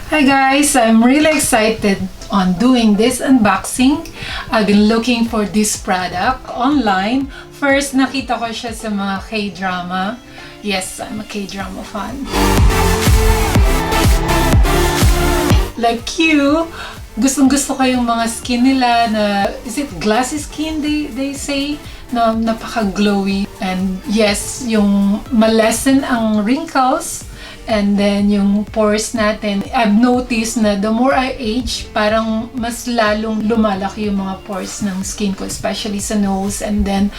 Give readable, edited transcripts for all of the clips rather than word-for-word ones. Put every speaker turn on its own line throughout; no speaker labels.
Hi guys, I'm really excited on doing this unboxing. I've been looking for this product online. First, nakita ko siya sa mga K-drama. Yes, I'm a K-drama fan. Like you, gustong-gusto ko yung mga skin nila na, is it glassy skin they say? Na napaka-glowy. And yes, yung malesen ang wrinkles. And then, yung pores natin, I've noticed na the more I age, parang mas lalong lumalaki yung mga pores ng skin ko, especially sa nose. And then,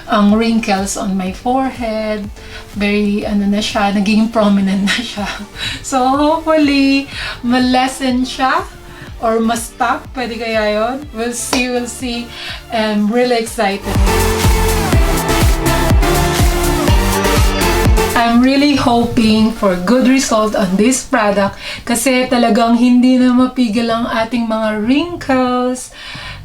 ang wrinkles on my forehead, very, na siya, naging prominent na siya. So, hopefully, ma-lessen siya or ma-stop. Pwede kaya yun? We'll see. I'm really excited. I'm really hoping for good result on this product kasi talagang hindi na mapigil ang ating mga wrinkles.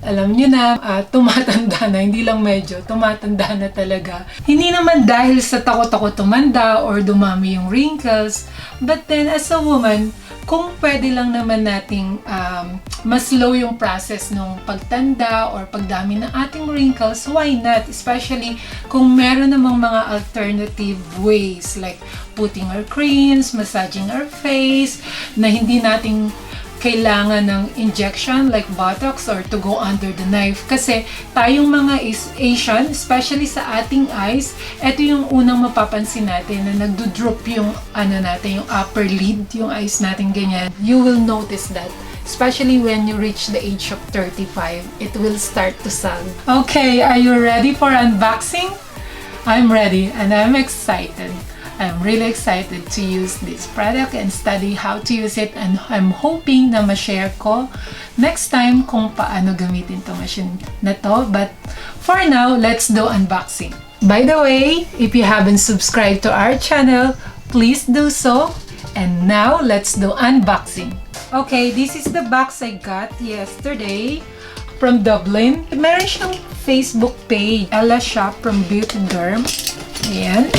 Alam nyo na, tumatanda na, hindi lang medyo, tumatanda na talaga. Hindi naman dahil sa takot ako tumanda or dumami yung wrinkles, but then as a woman, kung pwede lang naman nating mas slow yung process ng pagtanda or pagdami ng ating wrinkles, why not? Especially kung meron namang mga alternative ways like putting our creams, massaging our face, na hindi nating kailangan ng injection like Botox or to go under the knife. Kasi tayong mga Asian, especially sa ating eyes, ito yung unang mapapansin natin na nagdo-drop yung natin, yung upper lid, yung eyes natin ganyan. You will notice that. Especially when you reach the age of 35, it will start to sag. Okay, are you ready for unboxing? I'm ready and I'm excited. I'm really excited to use this product and study how to use it, and I'm hoping na ma-share ko next time kung paano gamitin itong machine na to. But for now, let's do unboxing. By the way, if you haven't subscribed to our channel, please do so. And now, let's do unboxing. Okay, this is the box I got yesterday from Dublin. Meron siyang Facebook page, Ella Shop from BEAUTeDERM. Ayan.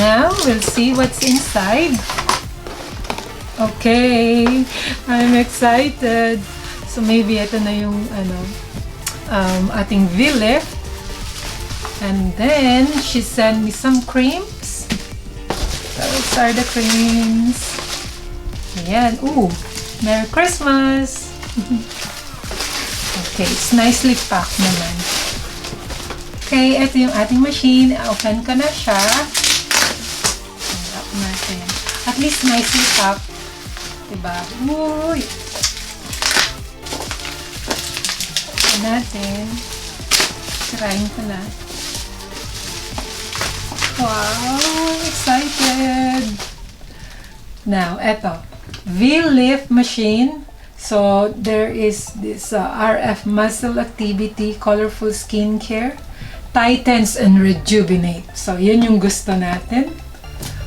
Now, we'll see what's inside. Okay, I'm excited. So maybe ito na yung ating V-lift. And then, she sent me some creams. Those are the creams. Ayan. Ooh, Merry Christmas! Okay, it's nicely packed naman. Okay, ito yung ating machine. Open ko na siya. Natin. At least nicely packed. Diba? Uy! Ito natin. Trying ko na. Wow! Excited! Now, eto. V-lift machine. So, there is this RF muscle activity, colorful skincare, tightens and rejuvenate. So, yun yung gusto natin.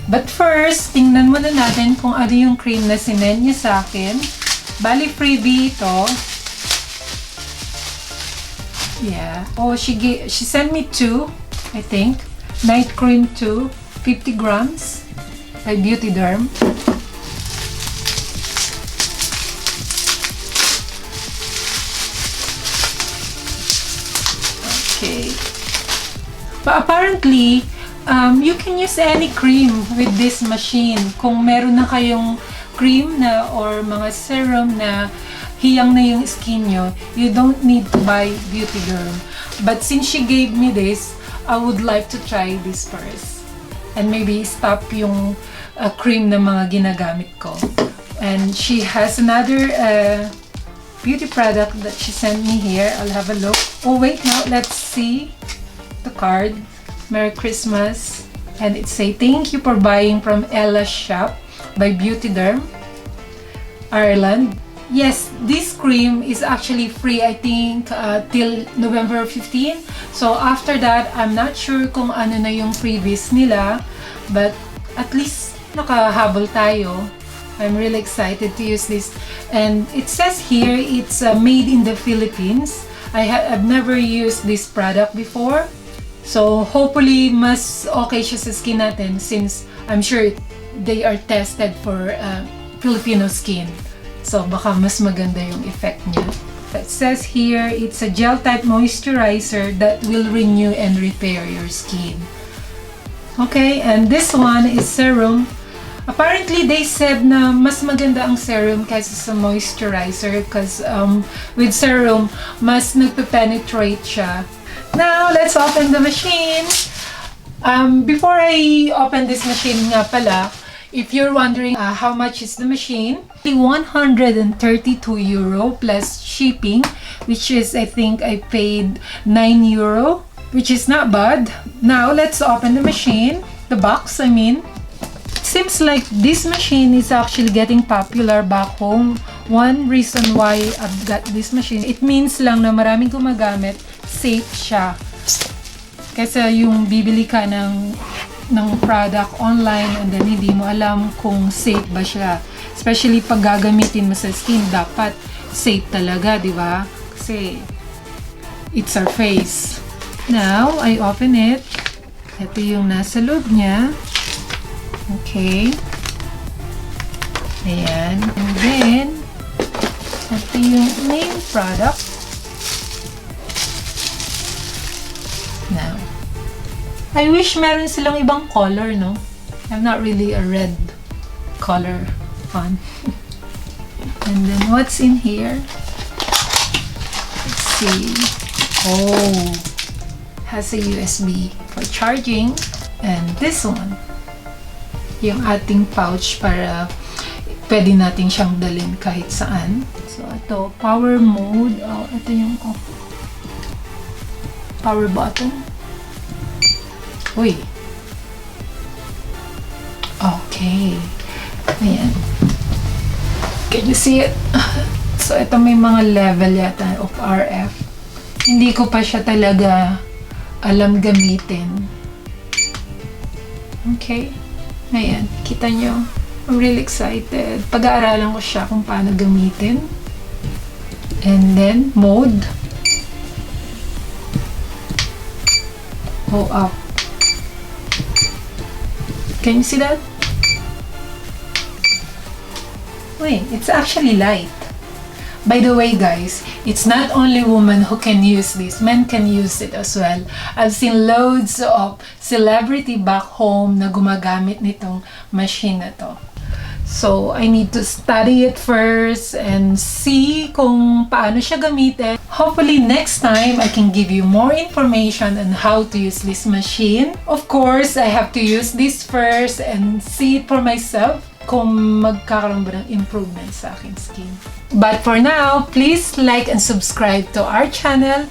But first, tingnan muna natin kung ano yung cream na sinend niya sa akin. Bali, freebie ito. Yeah. Oh, she sent me 2, I think. Night cream 2, 50 grams by BEAUTeDERM. Okay. But apparently, you can use any cream with this machine. Kung meron na kayong cream na or mga serum na hiyang na yung skin nyo, you don't need to buy BEAUTeDERM. But since she gave me this, I would like to try this first. And maybe stop yung cream na mga ginagamit ko. And she has another beauty product that she sent me here. I'll have a look. Oh wait, now let's see the card. Merry Christmas. And it say, thank you for buying from Ella's Shop by BEAUTeDERM, Ireland. Yes, this cream is actually free, I think, till November 15. So after that, I'm not sure kung ano na yung freebies nila. But at least nakahabol tayo. I'm really excited to use this. And it says here, it's made in the Philippines. I've never used this product before. So, hopefully, mas okay siya sa skin natin since I'm sure they are tested for Filipino skin. So, baka mas maganda yung effect niya. It says here, it's a gel type moisturizer that will renew and repair your skin. Okay, and this one is serum. Apparently, they said na mas maganda ang serum kaysa sa moisturizer because with serum, mas nagpe-penetrate siya. Now, let's open the machine. Before I open this machine nga pala, if you're wondering how much is the machine, 132 euro plus shipping, which is, I think I paid 9 euro, which is not bad. Now, let's open the machine, the box, I mean. Seems like this machine is actually getting popular back home. One reason why I've got this machine, it means lang na maraming gumagamit, safe siya. Kasi yung bibili ka ng product online and then hindi mo alam kung safe ba siya. Especially pag gagamitin mo sa skin, dapat safe talaga, di ba? Kasi it's our face. Now, I open it. Ito yung nasa loob niya. Okay. Ayan. And then, ito yung main product. Now, I wish meron silang ibang color, no? I'm not really a red color fan. And then, what's in here? Let's see. Oh, has a USB for charging. And this one, yung ating pouch para pwede natin siyang dalhin kahit saan. So, ito, power mode. Oh, ito yung power button. Uy. Okay. Ayan. Can you see it? So, ito may mga level yata of RF. Hindi ko pa siya talaga alam gamitin. Okay. Ayan, kita nyo. I'm really excited. Pag-aaralan ko siya kung paano gamitin. And then, mode. Go up. Can you see that? Wait, it's actually light. By the way, guys, it's not only women who can use this. Men can use it as well. I've seen loads of celebrity back home na gumagamit nitong machine na to. So, I need to study it first and see kung paano siya gamitin. Hopefully, next time, I can give you more information on how to use this machine. Of course, I have to use this first and see it for myself kung magkakaroon ba ng improvement sa aking skin. But for now, please like and subscribe to our channel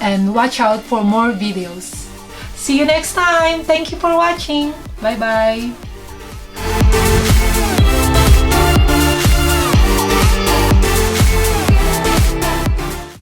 and watch out for more videos. See you next time! Thank you for watching! Bye-bye!